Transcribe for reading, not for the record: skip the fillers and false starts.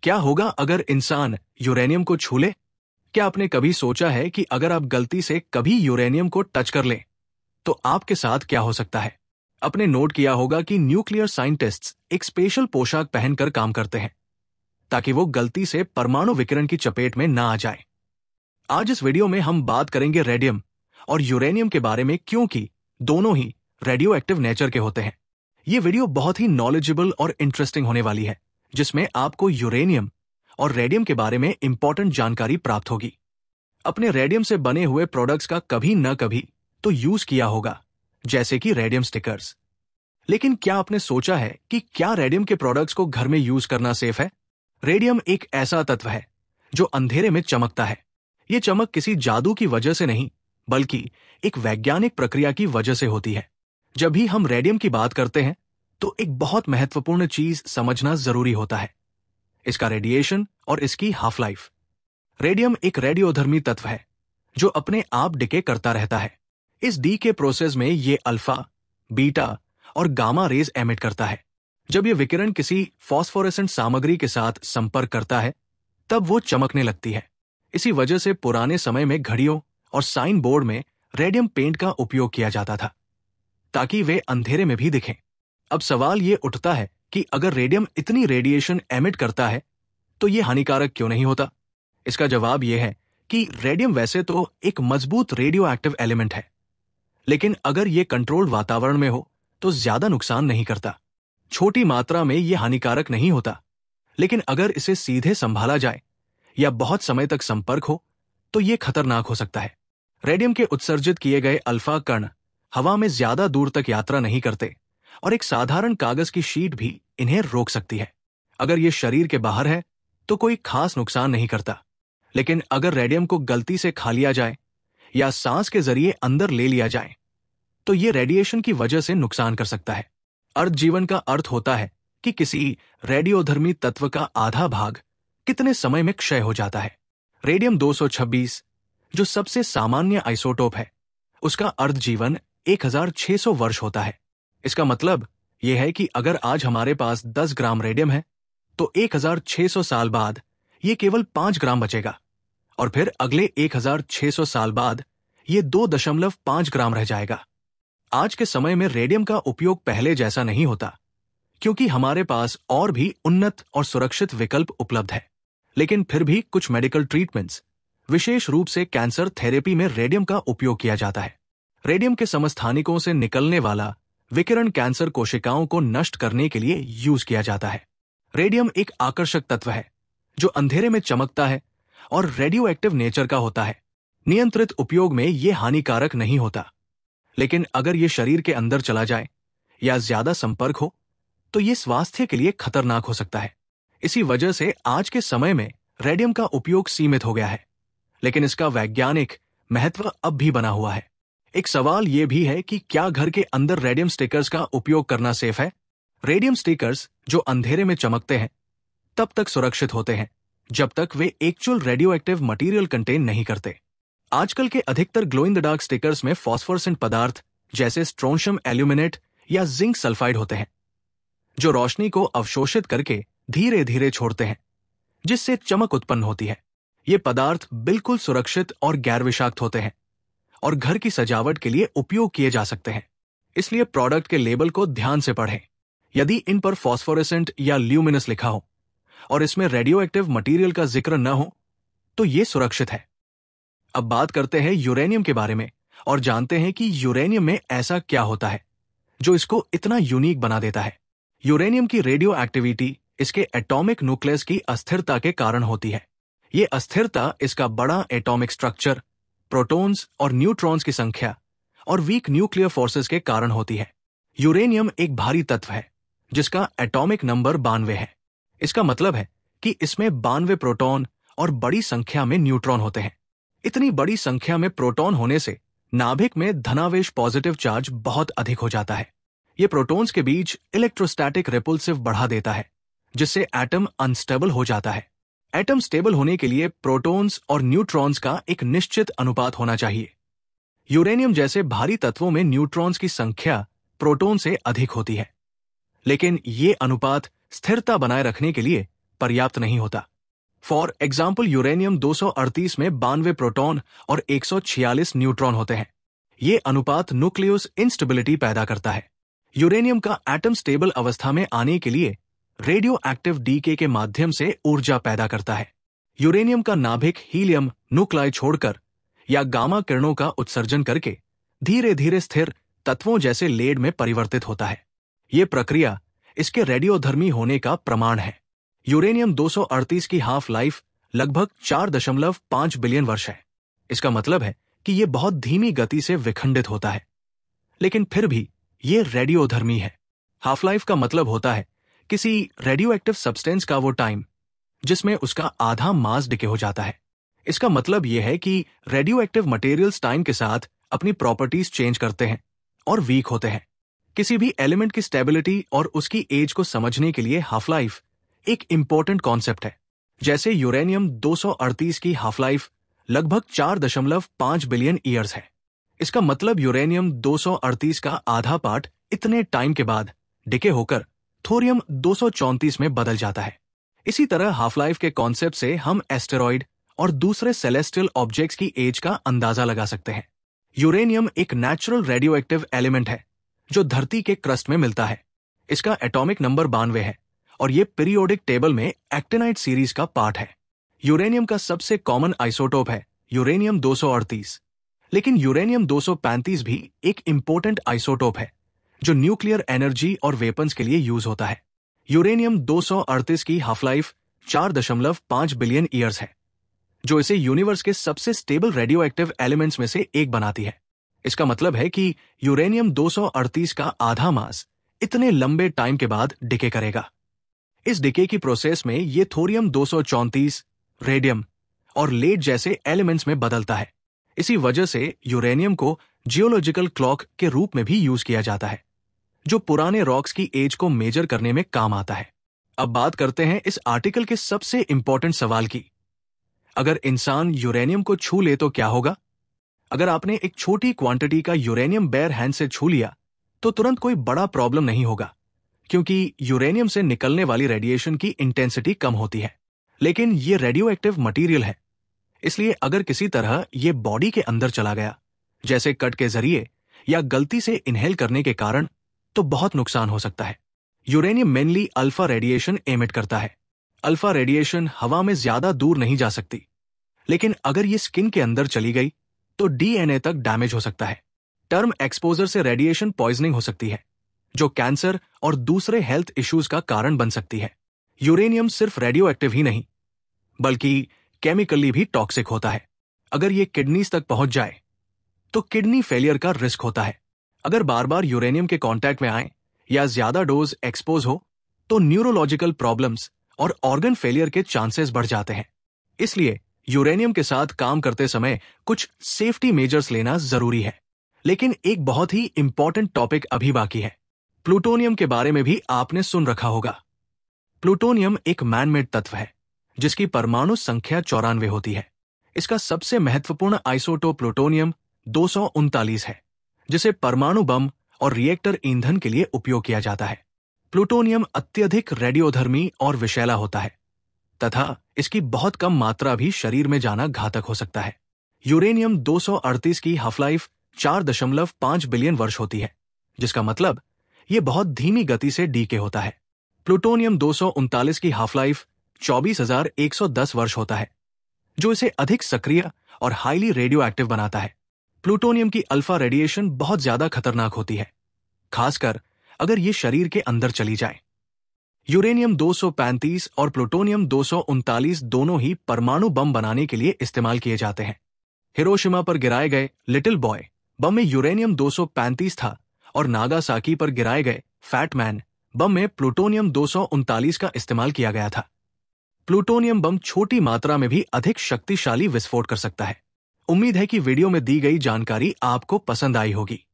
क्या होगा अगर इंसान यूरेनियम को छू ले? क्या आपने कभी सोचा है कि अगर आप गलती से कभी यूरेनियम को टच कर लें तो आपके साथ क्या हो सकता है? आपने नोट किया होगा कि न्यूक्लियर साइंटिस्ट्स एक स्पेशल पोशाक पहनकर काम करते हैं ताकि वो गलती से परमाणु विकिरण की चपेट में ना आ जाए। आज इस वीडियो में हम बात करेंगे रेडियम और यूरेनियम के बारे में, क्योंकि दोनों ही रेडियो एक्टिव नेचर के होते हैं। ये वीडियो बहुत ही नॉलेजेबल और इंटरेस्टिंग होने वाली है, जिसमें आपको यूरेनियम और रेडियम के बारे में इंपॉर्टेंट जानकारी प्राप्त होगी। अपने रेडियम से बने हुए प्रोडक्ट्स का कभी न कभी तो यूज किया होगा, जैसे कि रेडियम स्टिकर्स। लेकिन क्या आपने सोचा है कि क्या रेडियम के प्रोडक्ट्स को घर में यूज करना सेफ है? रेडियम एक ऐसा तत्व है जो अंधेरे में चमकता है। ये चमक किसी जादू की वजह से नहीं, बल्कि एक वैज्ञानिक प्रक्रिया की वजह से होती है। जब भी हम रेडियम की बात करते हैं तो एक बहुत महत्वपूर्ण चीज समझना जरूरी होता है, इसका रेडिएशन और इसकी हाफ लाइफ। रेडियम एक रेडियोधर्मी तत्व है जो अपने आप डिके करता रहता है। इस डी के प्रोसेस में ये अल्फा, बीटा और गामा रेज एमिट करता है। जब ये विकिरण किसी फॉस्फोरेसेंट सामग्री के साथ संपर्क करता है तब वो चमकने लगती है। इसी वजह से पुराने समय में घड़ियों और साइन बोर्ड में रेडियम पेंट का उपयोग किया जाता था ताकि वे अंधेरे में भी दिखें। अब सवाल ये उठता है कि अगर रेडियम इतनी रेडिएशन एमिट करता है तो ये हानिकारक क्यों नहीं होता? इसका जवाब यह है कि रेडियम वैसे तो एक मजबूत रेडियो एक्टिव एलिमेंट है, लेकिन अगर ये कंट्रोल्ड वातावरण में हो तो ज्यादा नुकसान नहीं करता। छोटी मात्रा में ये हानिकारक नहीं होता, लेकिन अगर इसे सीधे संभाला जाए या बहुत समय तक संपर्क हो तो ये खतरनाक हो सकता है। रेडियम के उत्सर्जित किए गए अल्फा कण हवा में ज्यादा दूर तक यात्रा नहीं करते और एक साधारण कागज की शीट भी इन्हें रोक सकती है। अगर ये शरीर के बाहर है तो कोई खास नुकसान नहीं करता, लेकिन अगर रेडियम को गलती से खा लिया जाए या सांस के जरिए अंदर ले लिया जाए तो ये रेडिएशन की वजह से नुकसान कर सकता है। अर्ध जीवन का अर्थ होता है कि किसी रेडियोधर्मी तत्व का आधा भाग कितने समय में क्षय हो जाता है। रेडियम 226, जो सबसे सामान्य आइसोटोप है, उसका अर्ध जीवन 1600 वर्ष होता है। इसका मतलब यह है कि अगर आज हमारे पास 10 ग्राम रेडियम है तो 1600 साल बाद ये केवल 5 ग्राम बचेगा और फिर अगले 1600 साल बाद ये 2.5 ग्राम रह जाएगा। आज के समय में रेडियम का उपयोग पहले जैसा नहीं होता, क्योंकि हमारे पास और भी उन्नत और सुरक्षित विकल्प उपलब्ध है। लेकिन फिर भी कुछ मेडिकल ट्रीटमेंट्स, विशेष रूप से कैंसर थेरेपी में रेडियम का उपयोग किया जाता है। रेडियम के समस्थानिकों से निकलने वाला विकिरण कैंसर कोशिकाओं को नष्ट करने के लिए यूज किया जाता है। रेडियम एक आकर्षक तत्व है जो अंधेरे में चमकता है और रेडियो एक्टिव नेचर का होता है। नियंत्रित उपयोग में ये हानिकारक नहीं होता, लेकिन अगर ये शरीर के अंदर चला जाए या ज्यादा संपर्क हो तो ये स्वास्थ्य के लिए खतरनाक हो सकता है। इसी वजह से आज के समय में रेडियम का उपयोग सीमित हो गया है, लेकिन इसका वैज्ञानिक महत्व अब भी बना हुआ है। एक सवाल यह भी है कि क्या घर के अंदर रेडियम स्टिकर्स का उपयोग करना सेफ है? रेडियम स्टिकर्स जो अंधेरे में चमकते हैं तब तक सुरक्षित होते हैं जब तक वे actual radio active material contain नहीं करते। आजकल के अधिकतर glow in the dark stickers में फॉस्फोरेसेंट पदार्थ जैसे स्ट्रोंशियम एल्यूमिनेट या जिंक सल्फाइड होते हैं, जो रोशनी को अवशोषित करके धीरे धीरे छोड़ते हैं, जिससे चमक उत्पन्न होती है। ये पदार्थ बिल्कुल सुरक्षित और गैर विषाक्त होते हैं और घर की सजावट के लिए उपयोग किए जा सकते हैं। इसलिए प्रोडक्ट के लेबल को ध्यान से पढ़ें। यदि इन पर फॉस्फोरेसेंट या ल्यूमिनस लिखा हो और इसमें रेडियो एक्टिव मटीरियल का जिक्र न हो तो ये सुरक्षित है। अब बात करते हैं यूरेनियम के बारे में और जानते हैं कि यूरेनियम में ऐसा क्या होता है जो इसको इतना यूनिक बना देता है। यूरेनियम की रेडियो एक्टिविटी इसके एटॉमिक न्यूक्लियस की अस्थिरता के कारण होती है। ये अस्थिरता इसका बड़ा एटॉमिक स्ट्रक्चर, प्रोटॉन्स और न्यूट्रॉन्स की संख्या और वीक न्यूक्लियर फोर्सेस के कारण होती है। यूरेनियम एक भारी तत्व है जिसका एटॉमिक नंबर 92 है। इसका मतलब है कि इसमें 92 प्रोटॉन और बड़ी संख्या में न्यूट्रॉन होते हैं। इतनी बड़ी संख्या में प्रोटॉन होने से नाभिक में धनावेश पॉजिटिव चार्ज बहुत अधिक हो जाता है। ये प्रोटॉन्स के बीच इलेक्ट्रोस्टैटिक रिपल्सिव बढ़ा देता है, जिससे एटम अनस्टेबल हो जाता है। एटम स्टेबल होने के लिए प्रोटॉन्स और न्यूट्रॉन्स का एक निश्चित अनुपात होना चाहिए। यूरेनियम जैसे भारी तत्वों में न्यूट्रॉन्स की संख्या प्रोटॉन से अधिक होती है, लेकिन ये अनुपात स्थिरता बनाए रखने के लिए पर्याप्त नहीं होता। फॉर एग्जाम्पल यूरेनियम 238 में 92 प्रोटॉन और 146 न्यूट्रॉन होते हैं। ये अनुपात न्यूक्लियस इंस्टेबिलिटी पैदा करता है। यूरेनियम का एटम स्टेबल अवस्था में आने के लिए रेडियो एक्टिव डीके के माध्यम से ऊर्जा पैदा करता है। यूरेनियम का नाभिक हीलियम न्यूक्लाई छोड़कर या गामा किरणों का उत्सर्जन करके धीरे धीरे स्थिर तत्वों जैसे लेड में परिवर्तित होता है। ये प्रक्रिया इसके रेडियोधर्मी होने का प्रमाण है। यूरेनियम 238 की हाफ लाइफ लगभग 4.5 बिलियन वर्ष है। इसका मतलब है कि यह बहुत धीमी गति से विखंडित होता है, लेकिन फिर भी ये रेडियोधर्मी है। हाफ लाइफ का मतलब होता है किसी रेडियो एक्टिव सब्सटेंस का वो टाइम जिसमें उसका आधा मास डिके हो जाता है। इसका मतलब यह है कि रेडियो एक्टिव मटेरियल्स टाइम के साथ अपनी प्रॉपर्टीज चेंज करते हैं और वीक होते हैं। किसी भी एलिमेंट की स्टेबिलिटी और उसकी एज को समझने के लिए हाफ लाइफ एक इंपॉर्टेंट कॉन्सेप्ट है। जैसे यूरेनियम 238 की हाफ लाइफ लगभग 4.5 बिलियन ईयर्स है। इसका मतलब यूरेनियम 238 का आधा पार्ट इतने टाइम के बाद डिके होकर थोरियम 234 में बदल जाता है। इसी तरह हाफ लाइफ के कॉन्सेप्ट से हम एस्टेरॉइड और दूसरे सेलेस्टियल ऑब्जेक्ट्स की एज का अंदाजा लगा सकते हैं। यूरेनियम एक नेचुरल रेडियो एक्टिव एलिमेंट है जो धरती के क्रस्ट में मिलता है। इसका एटॉमिक नंबर 92 है और ये पीरियोडिक टेबल में एक्टिनाइड सीरीज का पार्ट है। यूरेनियम का सबसे कॉमन आइसोटोप है यूरेनियम 238, लेकिन यूरेनियम 235 भी एक इंपॉर्टेंट आइसोटोप है जो न्यूक्लियर एनर्जी और वेपन्स के लिए यूज होता है। यूरेनियम 238 की हाफ लाइफ 4.5 बिलियन ईयर्स है, जो इसे यूनिवर्स के सबसे स्टेबल रेडियो एक्टिव एलिमेंट्स में से एक बनाती है। इसका मतलब है कि यूरेनियम 238 का आधा मास इतने लंबे टाइम के बाद डिके करेगा। इस डिके की प्रोसेस में ये थोरियम 234, रेडियम और लेड जैसे एलिमेंट्स में बदलता है। इसी वजह से यूरेनियम को जियोलॉजिकल क्लॉक के रूप में भी यूज किया जाता है, जो पुराने रॉक्स की एज को मेजर करने में काम आता है। अब बात करते हैं इस आर्टिकल के सबसे इंपॉर्टेंट सवाल की। अगर इंसान यूरेनियम को छू ले तो क्या होगा? अगर आपने एक छोटी क्वांटिटी का यूरेनियम बेयर हैंड से छू लिया तो तुरंत कोई बड़ा प्रॉब्लम नहीं होगा, क्योंकि यूरेनियम से निकलने वाली रेडिएशन की इंटेंसिटी कम होती है। लेकिन ये रेडियो एक्टिव मटीरियल है, इसलिए अगर किसी तरह ये बॉडी के अंदर चला गया, जैसे कट के जरिए या गलती से इनहेल करने के कारण, तो बहुत नुकसान हो सकता है। Uranium mainly alpha radiation emit करता है। अल्फा रेडिएशन हवा में ज्यादा दूर नहीं जा सकती, लेकिन अगर ये स्किन के अंदर चली गई तो डीएनए तक डैमेज हो सकता है। टर्म एक्सपोजर से रेडिएशन पॉइजनिंग हो सकती है, जो कैंसर और दूसरे हेल्थ इश्यूज का कारण बन सकती है। यूरेनियम सिर्फ रेडियो एक्टिव ही नहीं, बल्कि केमिकली भी टॉक्सिक होता है। अगर ये किडनीज तक पहुंच जाए तो किडनी फेलियर का रिस्क होता है। अगर बार बार यूरेनियम के कांटेक्ट में आए या ज्यादा डोज एक्सपोज हो तो न्यूरोलॉजिकल प्रॉब्लम्स और ऑर्गन फेलियर के चांसेस बढ़ जाते हैं। इसलिए यूरेनियम के साथ काम करते समय कुछ सेफ्टी मेजर्स लेना जरूरी है। लेकिन एक बहुत ही इंपॉर्टेंट टॉपिक अभी बाकी है। प्लूटोनियम के बारे में भी आपने सुन रखा होगा। प्लूटोनियम एक मैनमेड तत्व है जिसकी परमाणु संख्या 94 होती है। इसका सबसे महत्वपूर्ण आइसोटोप प्लूटोनियम 239 है, जिसे परमाणु बम और रिएक्टर ईंधन के लिए उपयोग किया जाता है। प्लूटोनियम अत्यधिक रेडियोधर्मी और विषैला होता है तथा इसकी बहुत कम मात्रा भी शरीर में जाना घातक हो सकता है। यूरेनियम 238 की हाफ लाइफ 4.5 बिलियन वर्ष होती है, जिसका मतलब यह बहुत धीमी गति से डीके होता है। प्लूटोनियम 239 की हाफ लाइफ 24,110 वर्ष होता है, जो इसे अधिक सक्रिय और हाईली रेडियो एक्टिव बनाता है। प्लूटोनियम की अल्फा रेडिएशन बहुत ज्यादा खतरनाक होती है, खासकर अगर ये शरीर के अंदर चली जाए। यूरेनियम 235 और प्लूटोनियम 239 दोनों ही परमाणु बम बनाने के लिए इस्तेमाल किए जाते हैं। हिरोशिमा पर गिराए गए लिटिल बॉय बम में यूरेनियम 235 था और नागासाकी पर गिराए गए फैट मैन बम में प्लूटोनियम 239 का इस्तेमाल किया गया था। प्लूटोनियम बम छोटी मात्रा में भी अधिक शक्तिशाली विस्फोट कर सकता है। उम्मीद है कि वीडियो में दी गई जानकारी आपको पसंद आई होगी।